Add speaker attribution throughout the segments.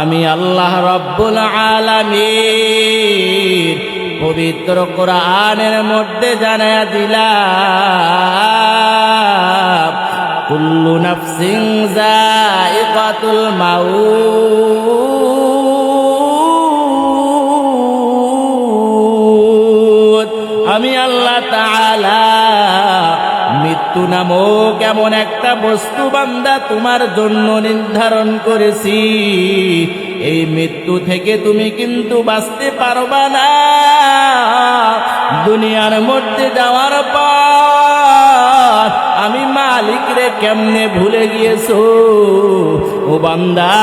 Speaker 1: আমি আল্লাহ রব্বুল আলামিন পবিত্র কোরআনের মধ্যে জানায়া দিলাম, কুল্লু নাফসিন যায়িকাতুল মাউত। আমি আল্লাহ তাআলা মৃত্যু নামক এমন একটা বস্তু বান্দা তোমার জন্য নির্ধারণ করেছি। এই মৃত্যু থেকে তুমি কিন্তু বাঁচতে পারবা না। দুনিয়ার মধ্যে যাওয়ার পর আমি মালিক রে কেমনে ভুলে গিয়েছো ও বান্দা?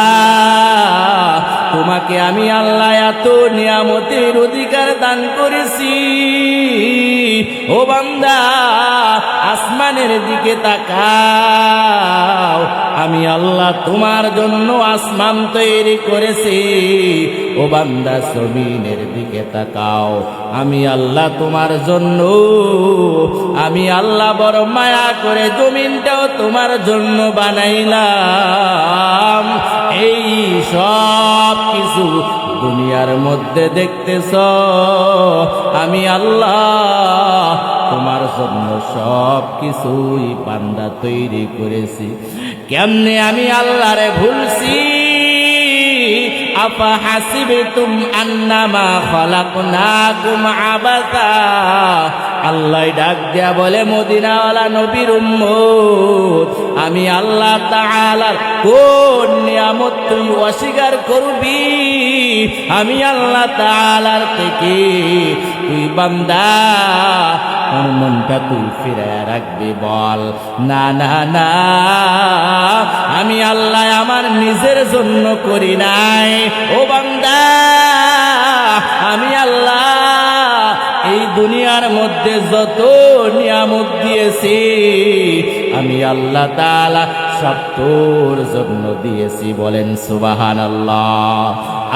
Speaker 1: তোমাকে আমি আল্লাহ এত নিয়ামতের অধিকার দান করেছি। ও বান্দা, আসমানের দিকে তাকাও, আমি আল্লাহ তোমার জন্য আসমান তৈরি করেছি। ও বান্দা, জমিনের দিকে তাকাও, আমি আল্লাহ তোমার জন্য, আমি আল্লাহ বড় মায়া করে জমিনটাও তোমার জন্য বানাইলাম। এই সব কিছু দুনিয়ার মধ্যে দেখতেছ, আমি আল্লাহ তোমার জন্য সব কিছুই বান্দা তৈরি করেছি। কেমনে আমি আল্লাহরে ভুলছি? আফা হাসিবতুম আন্নামা খালাকনাকুম আবাসা। আল্লাহ ডাক দিয়া বলে, মদিনাওয়ালা নবীর উম্মত, আমি আল্লাহ তাআলার কোন নিয়ামত তুই অস্বীকার করবি? আমি আল্লাহ তাআলার থেকে তুই বান্দা তোর মনটা তুই ফিরায় রাখবি? বল না না না, আমি আল্লাহ আমার নিজের জন্য করি নাই। ও বান্দা, আমি আল্লাহ এই দুনিয়ার মধ্যে যত নিয়ামত দিয়েছি, আমি আল্লাহ তাআলা সব তোর জন্য দিয়েছি। বলেন সুবহানাল্লাহ।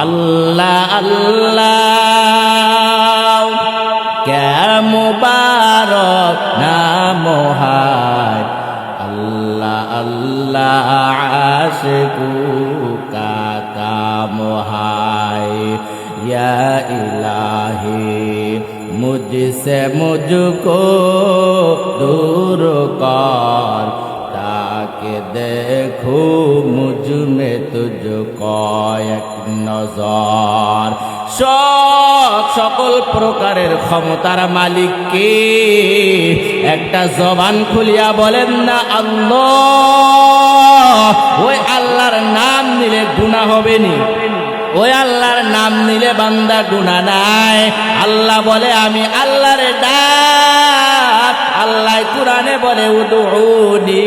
Speaker 1: আল্লাহ আল্লাহ ক্যা মুবারক নাম হায়, আল্লাহ আল্লাহ আশিকু কা কাম হায়। ইয়া ইলাহি মুঝসে মুঝকো दूर कर, ताकि देखो मुझ में तुझको एक नजर। সকল প্রকারের ক্ষমতার মালিক কে? একটা জবান খুলিয়া বলেন না আল্লাহ। ওই আল্লাহর নাম নিলে গুনাহ হবে নি? ওই আল্লাহর নাম নিলে বান্দা গুনাহ নাই। আল্লাহ বলে, আমি আল্লাহর ডাক। আল্লাহ কুরআনে বলে, উদউনি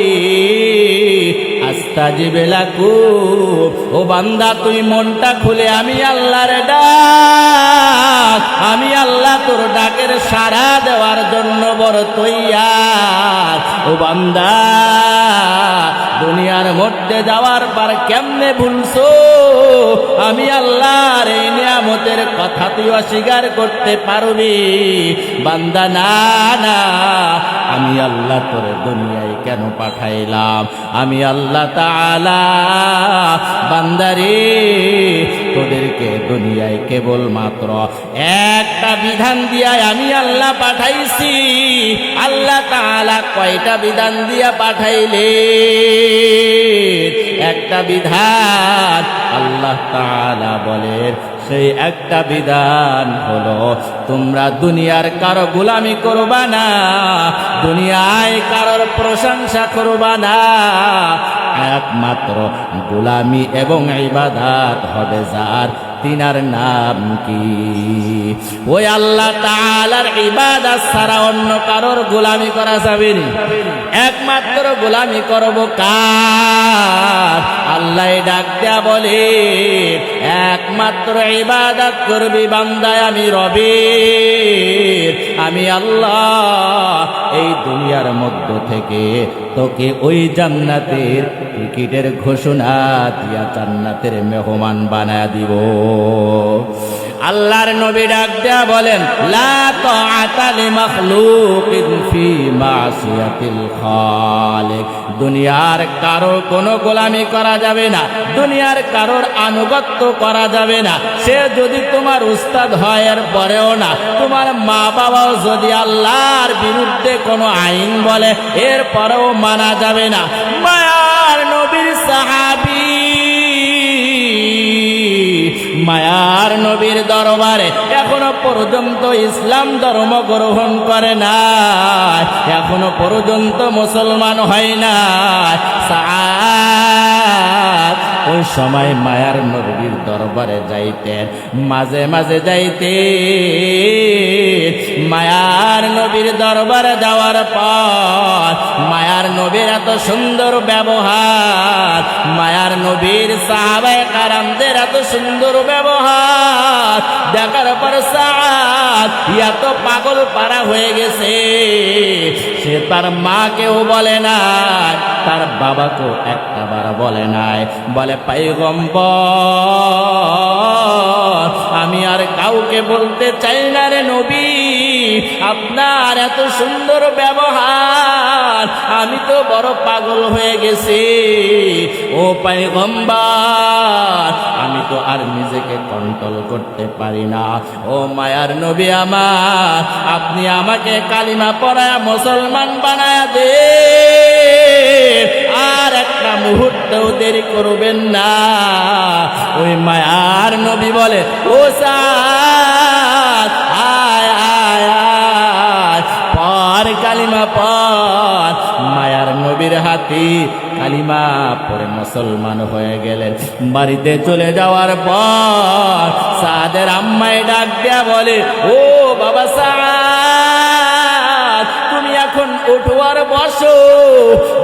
Speaker 1: আস্তাজিব লাকুম। ও বান্দা, তুই মনটা খুলে আমি আল্লাহর ডাক। আমি আল্লাহ তোর ডাকের সাড়া দেওয়ার জন্য বড় তৈয়ার। ও বান্দা, দুনিয়ার মধ্যে যাওয়ার পর কেমনে ভুলছো আমি আল্লাহর এই নিয়ামতের কথা তুই অস্বীকার করতে পারবি? বান্দা না না, আমি আল্লাহ তোর দুনিয়ায় কেন পাঠাইলাম? আমি আল্লাহ তাআলা বান্দারে তোদেরকে দুনিয়ায় কেবল মাত্র একটা বিধান দিয়া আমি আল্লাহ পাঠাইছি। আল্লাহ তাআলা কয়টা বিধান দিয়া পাঠাইলে? একটা বিধান। আল্লাহ তাআলা বলেন, সেই একটা বিধান হলো, তোমরা দুনিয়ার কারো গোলামি করবা না, দুনিয়ায় কারোর প্রশংসা করবা না। একমাত্র গোলামি এবং ইবাদত হবে যার, তিনার নাম কি? ওই আল্লাহ তাআলার ইবাদত ছাড়া অন্য কারোর গোলামি করা যাবে না। একমাত্র গোলামি করব কার? আল্লাহ ডাক দেয়া বলে, একমাত্র ইবাদত করবি বান্দা আমি রবের। আমি আল্লাহ এই দুনিয়ার মধ্য থেকে তোকে ওই জান্নাতের টিকিটের ঘোষণা দিয়া জান্নাতের মেহমান বানায় দিব। আল্লাহর নবী ডাক দেয়া বলেন, লা তাআতা লিমাখলুকিন ফি মাসিয়াতিল খালিক। দুনিয়ার কারো কোনো গোলামি করা যাবে না, দুনিয়ার কারোর আনুগত্য করা যাবে না। সে যদি তোমার উস্তাদ হয় এর পরেও না, তোমার মা বাবাও যদি আল্লাহর বিরুদ্ধে কোনো আইন বলে এর পরেও মানা যাবে না। মায়ার নবীর সাহাবী, মায়ার নবীর দরবারে এখনো পর্যন্ত ইসলাম ধর্ম গ্রহণ করে না, এখনো পর্যন্ত মুসলমান হয় না। সাদ ওই সময় মায়ার নবীর দরবারে যাইতেন, মাঝে মাঝে যাইতেন। মায়ার নবীর দরবারে যাওয়ার পর মায়ার নবীর এত সুন্দর ব্যবহার, মায়ার নবীর সাহাবায়ে কারামদের এত সুন্দর ব্যবহার দেখার পর সাদ এত পাগল পারা হয়ে গেছে, সে তার মাকেও বলে না, তার বাবাকেও একটাবার বলে নাই। বলে, পয়গম্বর, আমি আর কাউকে বলতে চাই না রে নবী, আপনার এত সুন্দর ব্যবহার, আমি তো বড় পাগল হয়ে গেছি। ও পয়গম্বর, আমি তো আর নিজেকে কন্ট্রোল করতে পারি না। ও মায়ার নবী আমার, আপনি আমাকে কালিমা পড়ায় মুসলমান বানায় দে, আর একটা মুহূর্তেও দেরি করবেন না। ওই মায়ার নবী বলে, ও সাদ, আয় আয় আয়, পর কালিমা পর। মায়ার নবীর হাতে কালিমা পরে মুসলমান হয়ে গেলেন। বাড়িতে চলে যাওয়ার পর সাদের আম্মায় ডাক দেয়া বলে, ও বাবা সাদ, তুমি এখন উঠো আর বসো,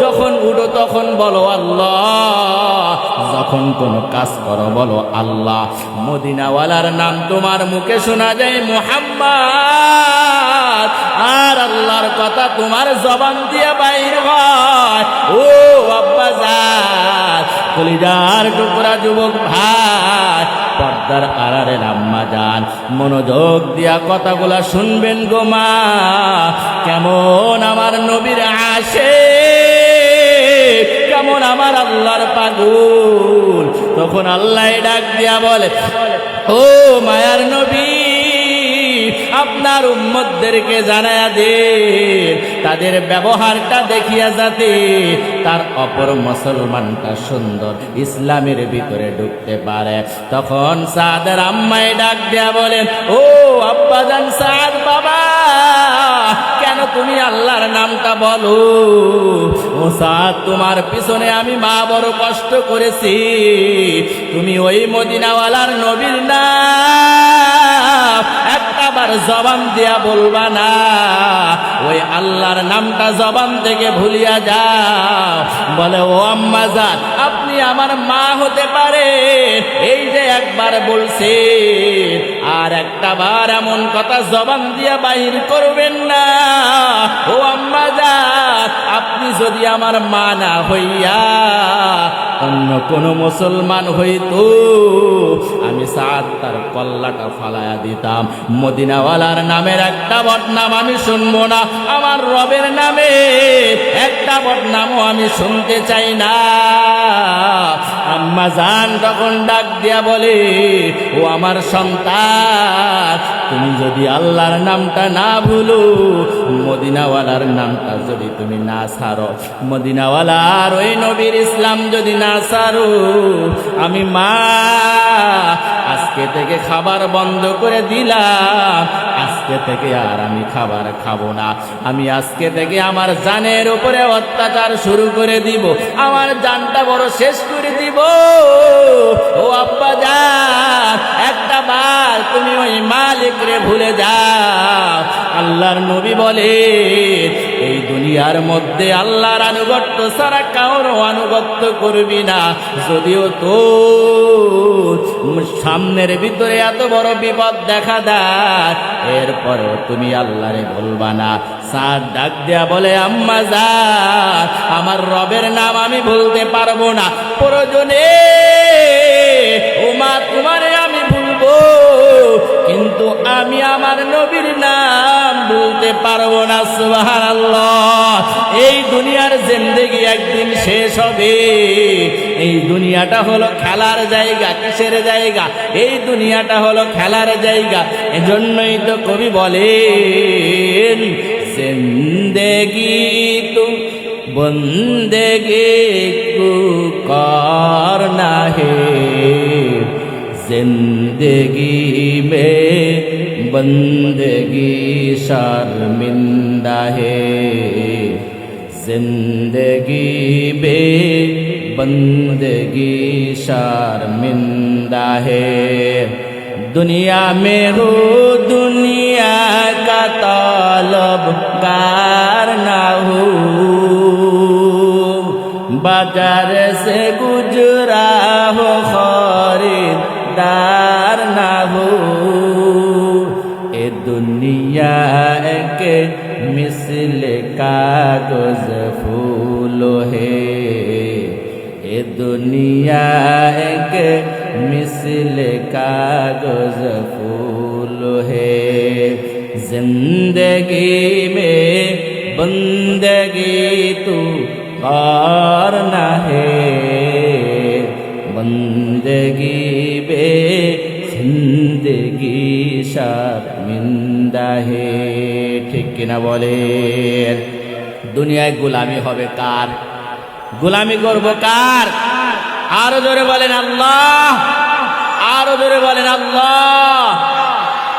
Speaker 1: যখন উঠো তখন বলো আল্লাহ, যখন কোনো কাজ করো বলো আল্লাহ। মদিনাওয়ালার নাম তোমার মুখে শোনা যায় মুহাম্মদ, আর আল্লাহর কথা তোমার জবান দিয়ে বাইর হয়। ও আব্বাজান, কলিজার টুকরা যুবক ভাই, পর্দার আড়ালের আম্মা জান, মনোযোগ দিয়া কথাগুলা শুনবেন গো মা। কেমন আমার নবীর আসে, কেমন আমার আল্লাহর পাগল। তখন আল্লাহ ডাক দিয়া বলে, ও মায়ার নবী, আপনার উম্মতদেরকে জানায়া দে, তাদের ব্যবহারটা দেখিয়া যাতে তার অপর মুসলমানটা সুন্দর ইসলামের ভিতরে ঢুকতে পারে। তখন সাদের আম্মায় ডাক দেয়া বলেন, ও আব্বাজান সাদ বাবা, কেন তুমি আল্লাহর নামটা বলো? ও সাদ, তোমার পিছনে আমি মা বড় কষ্ট করেছি, তুমি ওই মদিনাওয়ালার নবীর নাম একটাবার জবান দিয়া বলবা না, ওই আল্লাহর নামটা জবান থেকে ভুলিয়া যাও। বলে, ও আম্মা জান, আপনি আমার মা হতে পারে, এই যে একবার বলছে, আর একটাবার এমন কথা জবান দিয়া বাহির করবেন না। ও আম্মা জান, আপনি যদি আমার মা না হইয়া অন্য কোন মুসলমান হইতো, আমি সাদ তার কল্লাটা ফালায়া দিতাম। মদিনাওয়ালার নামের একটা বদনাম আমি শুনবো না, আমার রবের নামে একটা বদনামও আমি শুনতে চাই না। আম্মা জান তখন ডাক দিয়া বলে, ও আমার সন্তান, তুমি যদি আল্লাহর নামটা না ভুলো, মদিনাওয়ালার নামটা যদি তুমি না ছাড়ো, মদিনাওয়ালার ওই নবীর ইসলাম যদি না ছাড়ো, আমি মা আজকে থেকে খাবার বন্ধ করে দিলাম, আজকে থেকে আর আমি খাবার খাবো না, আমি আজকে থেকে আমার জানের উপরে অত্যাচার শুরু করে দিব, আমার জানটা বড় শেষ করে দিব। ও আব্বা জান, একটা বার তুমি ওই মালিক রে ভুলে যাও। আল্লাহর নবী বলে, এই দুনিয়ার মধ্যে আল্লাহর আনুগত্য ছাড়া কারো আনুগত্য করবি না। যদিও তো সামনের ভিতরে এত বড় বিপদ দেখা দেয়, এরপরেও তুমি আল্লাহরে বলবা না। সাদ ডাক দেয়া বলে, আম্মা জান, আমার রবের নাম আমি বলতে পারবো না, প্রয়োজনে ও মা তোমারে আমি ভুলবো, পারবো না। সুবহানাল্লাহ। এই দুনিয়ার জিন্দেগি একদিন শেষ হবে। এই দুনিয়াটা হলো খেলার জায়গা। কিসের জায়গা? এই দুনিয়াটা হলো খেলার জায়গা। এজন্যই তো কবি বলেন, জিন্দেগি তু বন্দেগি কু করনা হে, जिंदगी में बंदगी शर्मिंदा है, जिंदगी में बंदगी शर्मिंदा है। दुनिया में हो दुनिया का तलबगार ना हो, बाजार से गुजरा हो खरीदार ना हो। ए दुनिया के मिसल कागज फूल है, ए दुनिया के मिसल कागज फूल है। जिंदगी में बंदगी तू करना है, बंदगी बे जिंदगी शर्मिंदा है। ঠিক কিনা বলেন? দুনিয়ায় গোলামি হবে কার? গোলামি করব কার? আরো জোরে বলেন আল্লাহ, আরো জোরে বলেন আল্লাহ।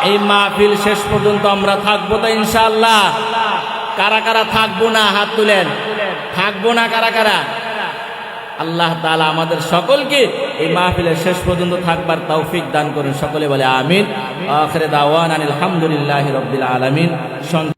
Speaker 1: এই মাহফিল শেষ পর্যন্ত আমরা থাকবো তো ইনশাআল্লাহ? কারা কারা থাকবো না হাত তুলেন। থাকবো না কারা কারা? আল্লাহ তাআলা আমাদের সকলকে এই মাহফিলের শেষ পর্যন্ত থাকবার তৌফিক দান করুন। সকলে বলে আমিন। আখির দাওয়ানা আলহামদুলিল্লাহি রাব্বিল আলামিন।